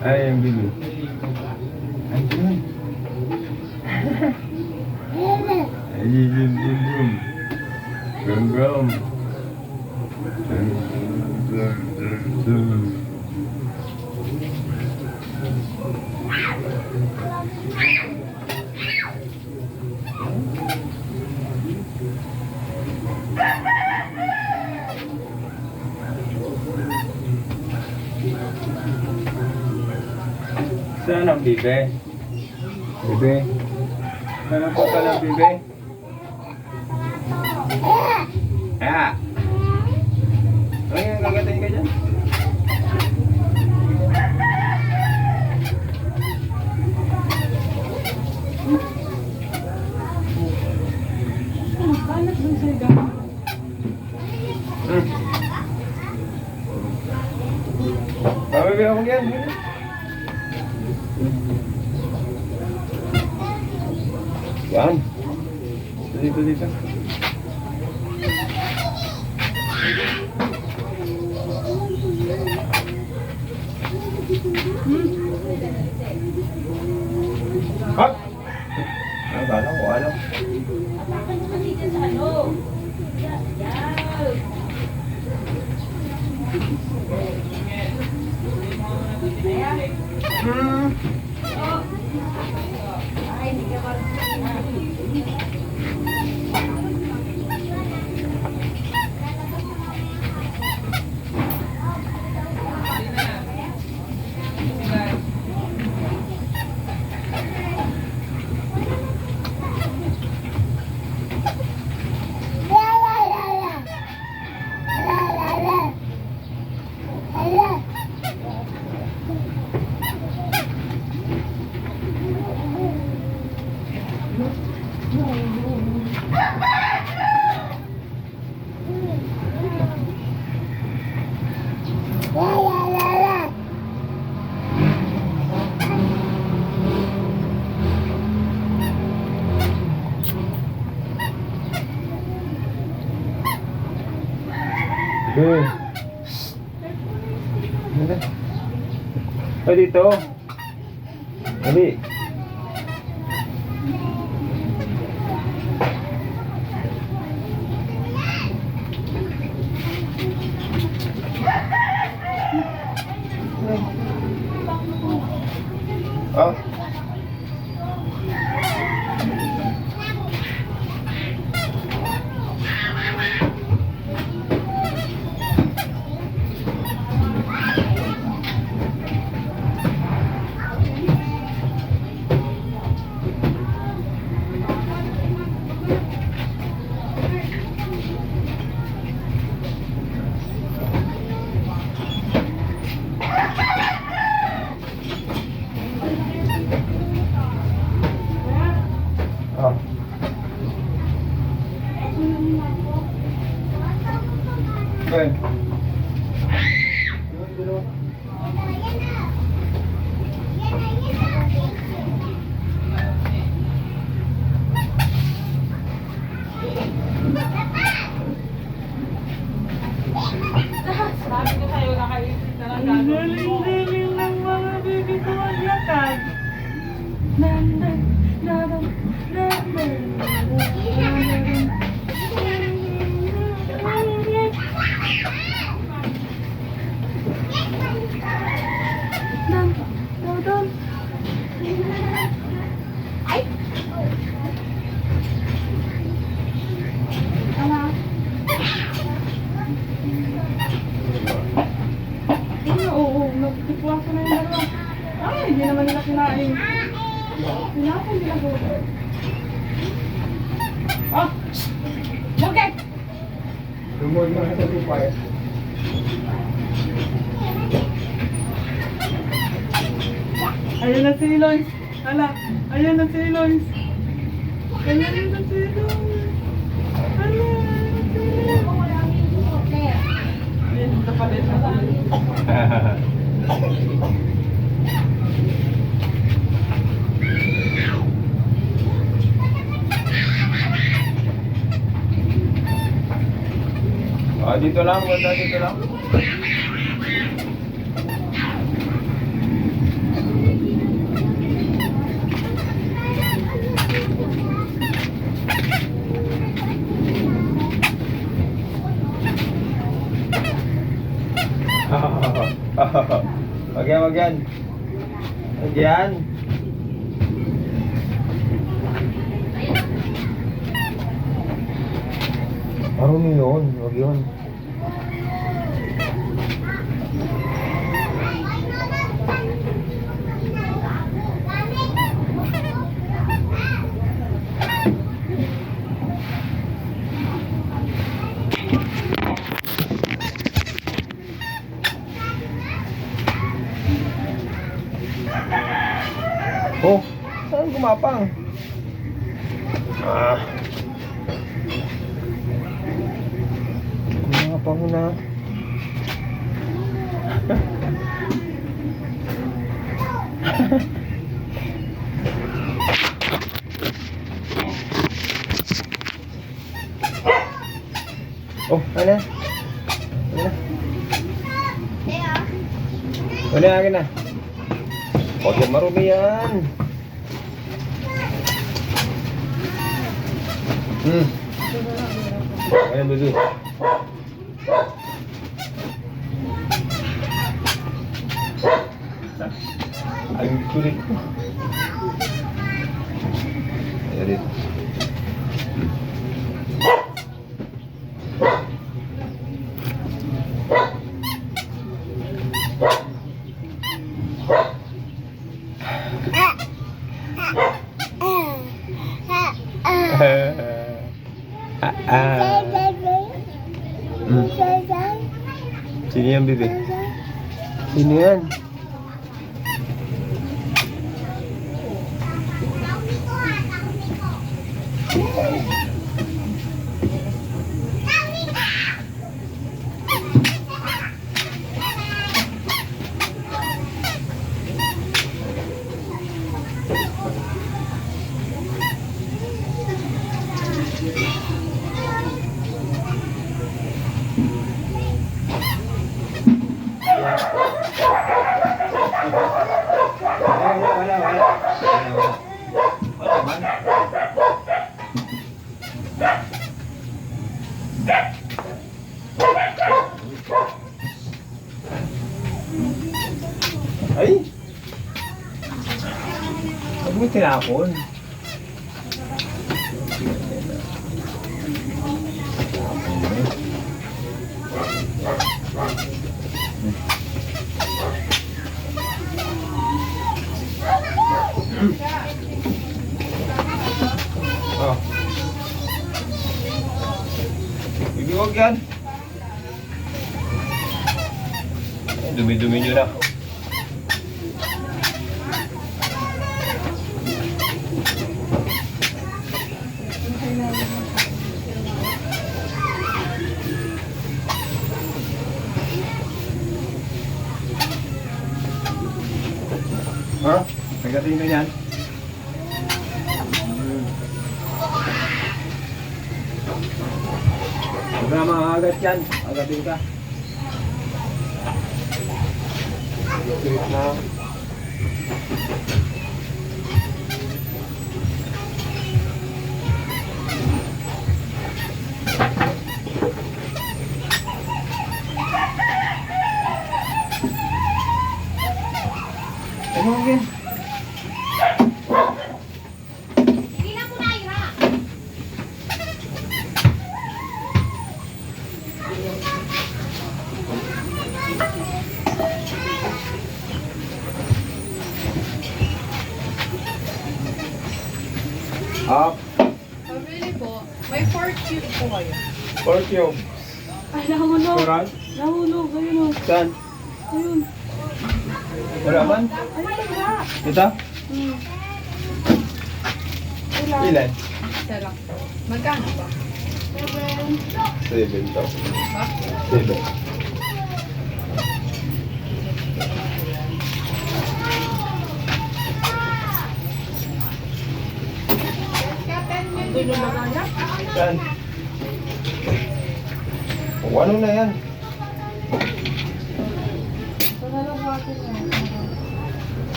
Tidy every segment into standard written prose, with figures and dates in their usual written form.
Ay, ang bibi. Ayun. Ayun, bum. Gum, gum. Saan ang bibe? Bibe? Saan ang punta ng bibe? Ah! Ay, gagatin ka dyan. Balat dun sa gama. Bababi ako yan. Yan. Dito, dito. Hop! Ano ba lang? Ano? Okay. Oh, dito. Dali. Oh. Oh. Okay. Sabi ko sa'yo, nakaisip na lang gagawin mo. Galing-galing ng mga baby ko maglakad. Nandan, nandan, nandan, nandan. Nandan. Ay! Ama. Oo, nagtipwasan na yung dalawa. Ay, hindi naman nila kinain. Kinain nila ko. Oh! Okay! Lumod mo na sa tupay. Ayun na si Lois. Hala, ayun na si Lois. Ayun na si Lois. Hala, ayun na kapalit na tayo. Oh, dito lang, wala dito lang. Wag yan, wag yan. Wag yan. Marumi yun, wag yun. Oh, saan gumapang? Ah. Gumapang na. Oh, ano? Ano? Ano yung akin na? Huwag yan marumi yan. Ayan, Dudu. Ang kulit ko. Ayan din. Sino yan, bebe? Sino yan? Ay! Huwag mo tinapon. Oh. Bibi, huwag yan. Ay, dumi-dumi nyo na. Ha? Pagdating ka yan. Huwag na maagat yan. Agatin ka. Wait na. Ano again? Hindi na muna, Ira. Up. Pabili po. May 4 cube po kayo. 4 cube. Ay, nahulog. Kuran? Nahulog. Ayun o. Saan? Ayun. Wala man? Ayun, wala. Ito? Ilan? Isa lang. Magkano ba? 7 daw. Ba? 7. Dulo na kaya? Saan? O, ano na yan?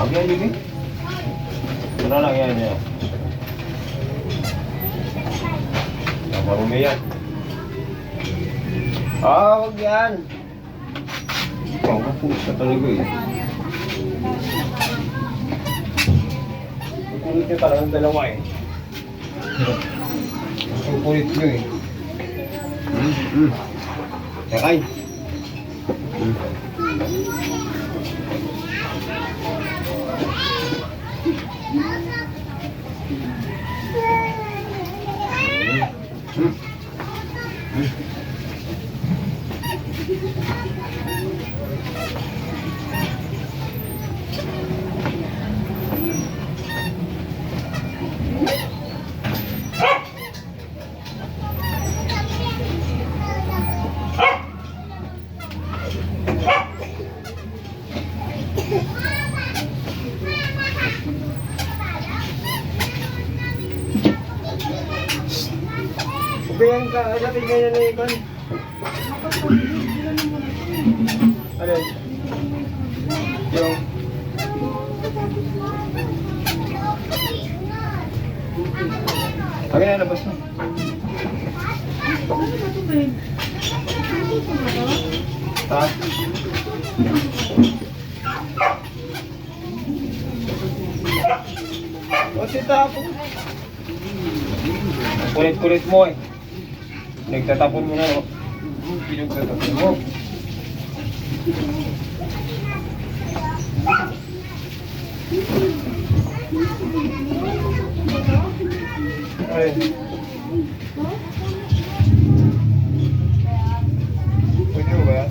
Huwag yan, Bibi. Ano lang yan yan? Marumi yan. Ah, wag yan. Mapupulis ka talaga eh. Ang kulit nyo talagang dalawa eh. Ang kulit nyo eh. Sakay. Bayan ka, natin ganyan na ikon. Ano yun? Yung... Okay na, labas mo. Ano ba ito, babe? Ito ba ito? Ha? O, sitapon. Kulit-kulit mo eh. Nagtatapon mo na, no? Pinagtatapon mo. Ay. Pwede mo ba yan?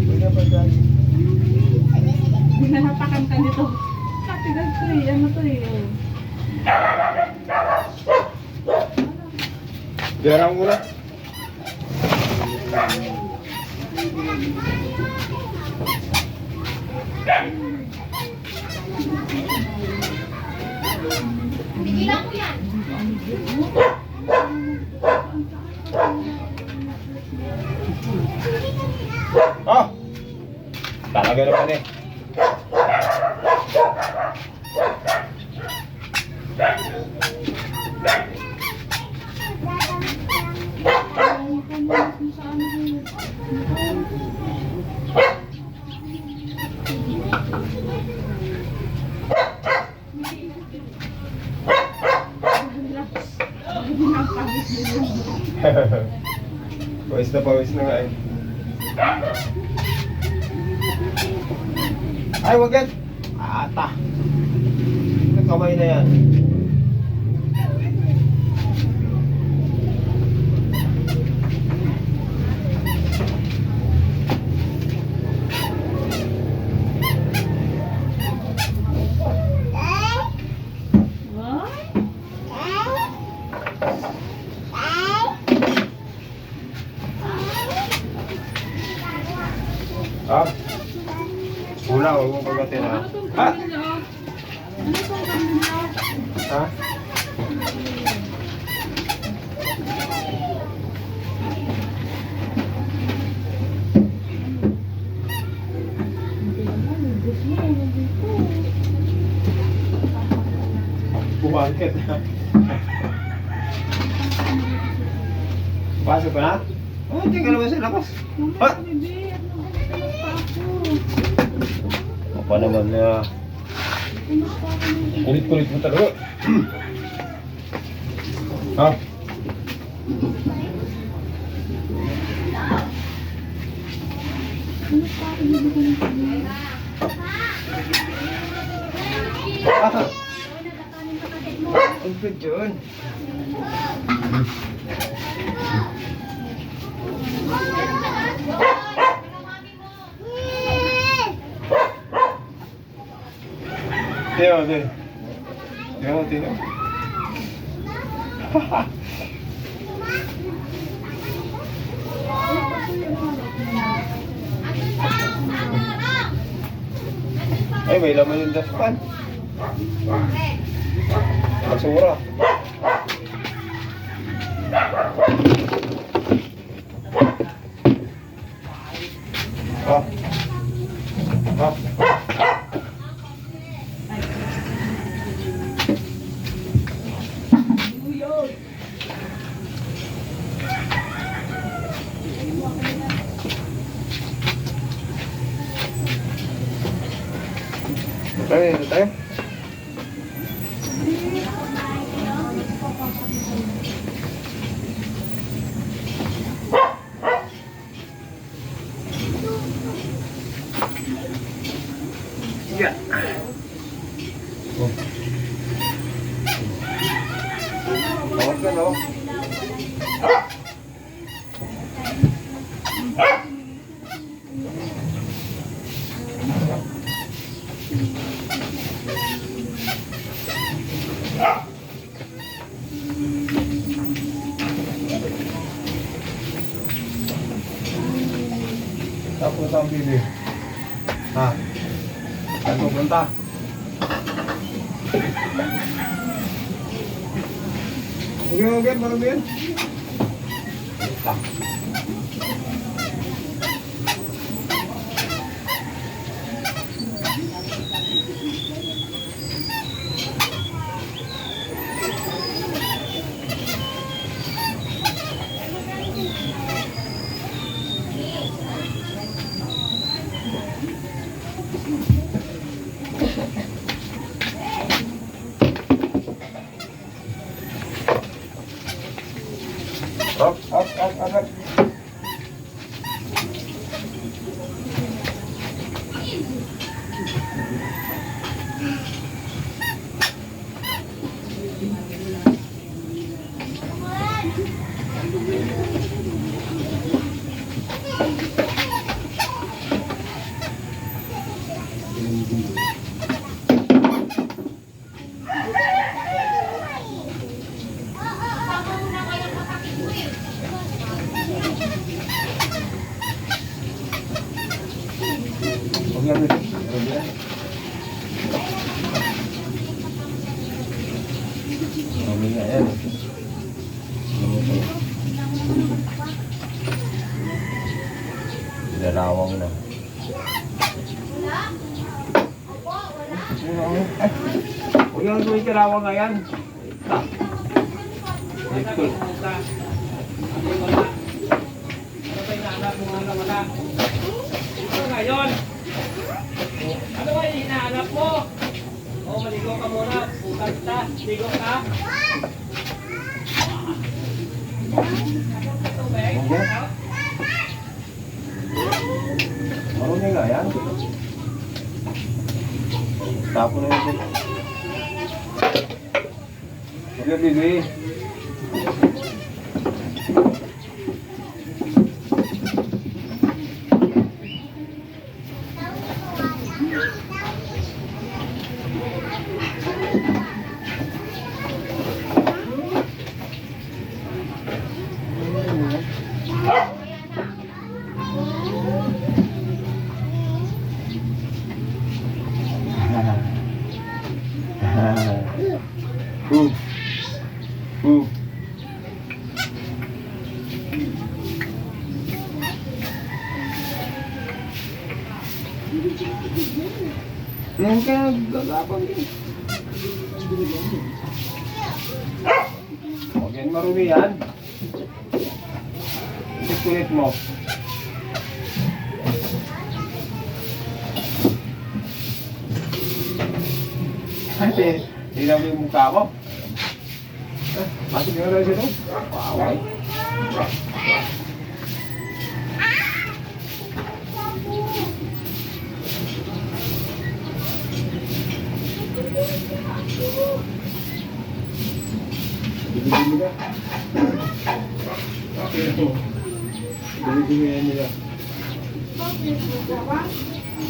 Pwede ba dyan? Hinanapakan ka nito. Katigas ko eh. Ano to eh? Jarang mo na. Bigilan ko yan. Ah! Talaga naman eh. Pawis na nga eh. Ay, wag yan! Ata! Kamay na yan. Ah? Wala, huwag mong pagatin ha. Ano tong Ha? pamilya? Ano tong pamilya? Ha? Bumangkit ha. Pasok ka na? Oh, hindi ka naman sa labas. Ha? Bebe, ano ba pa ako? Apa naman na Kumusta ako nito? kulit-kulit mo talaga. Ha? Kumusta ako nito? Ah! Ang good yun. Tiyo, tiyo. Tiyo, tiyo. Ay, may laman yung daspan. Basura. Ah. Ah. Ay, ito tayo. Yeah. Oh. Tawag ka, no? Tapos ang bili. Ha? Saan pupunta? Okay, marami yan. Up. Larawang na. Huwag yung gawin karawang nga yan. Ito. Ngayon, ano ba yung hinahanap mo? O, maligo ka muna. Putan kita. Ligo ka. Marunong nga yan. Tapo na yun. Huwag yung bili. Yan ka, gagapang din. Huwag yan marumi yan. Kulit mo. Kasi, tingnan mo yung mukha ko. Masuk nga rin siya doon. Paway. Bili-bili ka. Okay na po. Bili-bili yan nila.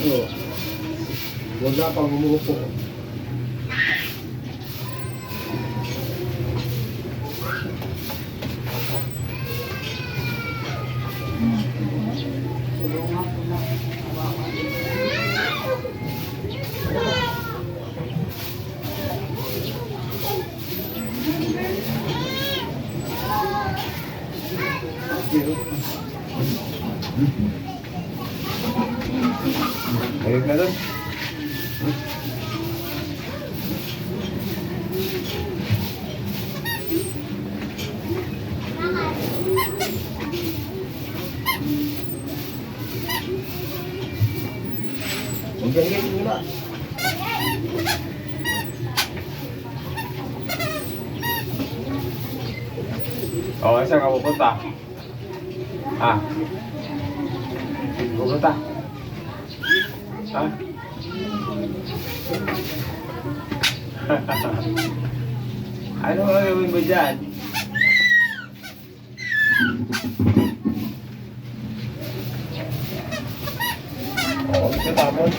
Oo. Wala pang umuupo. Ayun na doon. Huwag ganyan muna. Oh, saan ka pupunta? Ah. Pupunta? Ha? Ano ang gagawin mo dyan? Oo, ito tapon.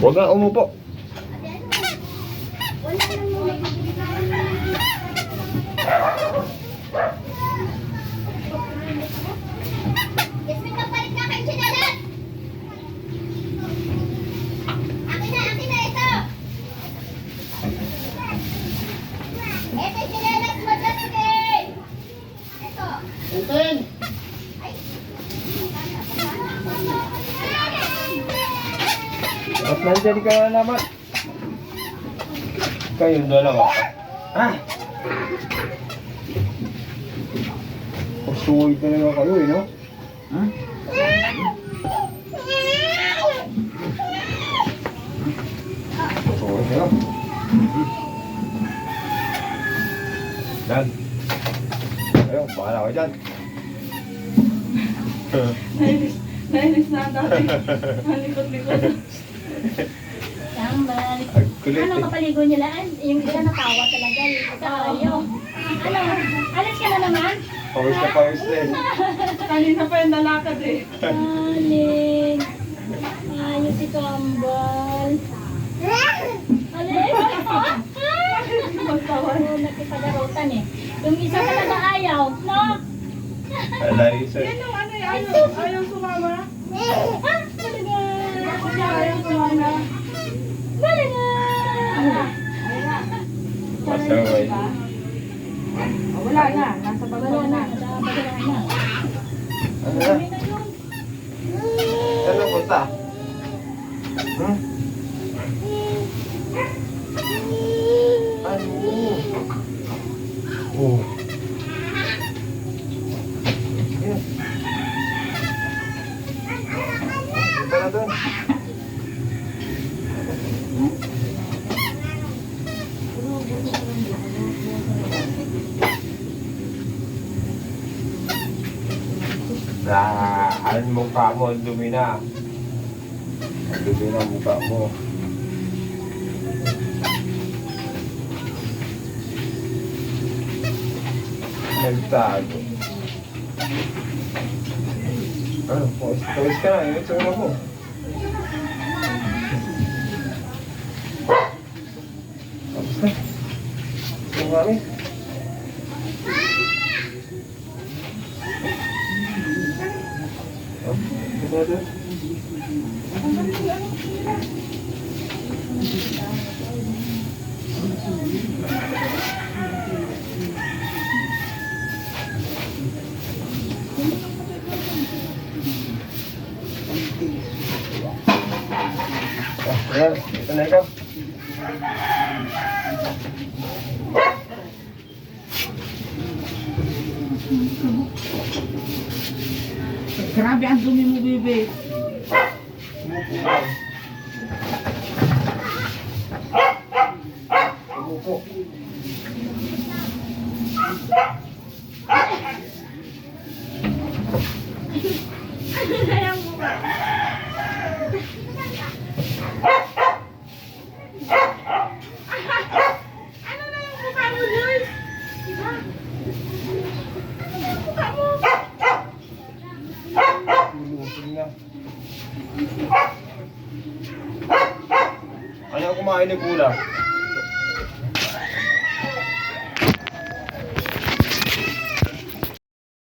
Huwag kang umupo. Yasmin, kapalit ka kayong sinalat! Akin na ito! Ito yung sinalat mo, Justin! Ito! Utin! At nandyan ka na naman. Kayong dalawa. Ha? Pasuway talaga kayo eh, no? Hmm? Pasuway kayo. Dan. Ayun, bahala ka dyan. Nainis na ang dati. Malikot-likot. Tambal. Ang kulit Ano eh. kapaligo nila? Yung isa natawa talaga. Yung isa ayaw. Ano? Alis ka na naman? Pawis na pawis din. Kanina pa yung nalakad eh. Aling. Ayos si Kambal. Aling. Magtawan. Ano nakipagarotan eh. Yung isa talaga ayaw. No? Alay, sir. Yan yung ano eh, ayaw sumama. Ha? Talaga. Ayaw sumama. Talaga. Pasaway. Oh, wala na, nasa baba Wala na. na. Wala na. Ano na? Saan na punta? Hmm? Ano? Oh. Yan. Punta na doon. Ang mukha mo, ang dumi na. Ang dumi na ang mukha mo. Nagtago. Ano, pawis ka na, yun sa ulo mo. Tapos na. Ito kami. Oh, ito na doon. Ayan, ito na ikaw. Grabe ang dumi mo, bebe. Umupo lang. Umupo. Ano na yung mukha mo, Joyce? Mukha mo. Lulusog na. Ano kumain ni Kula?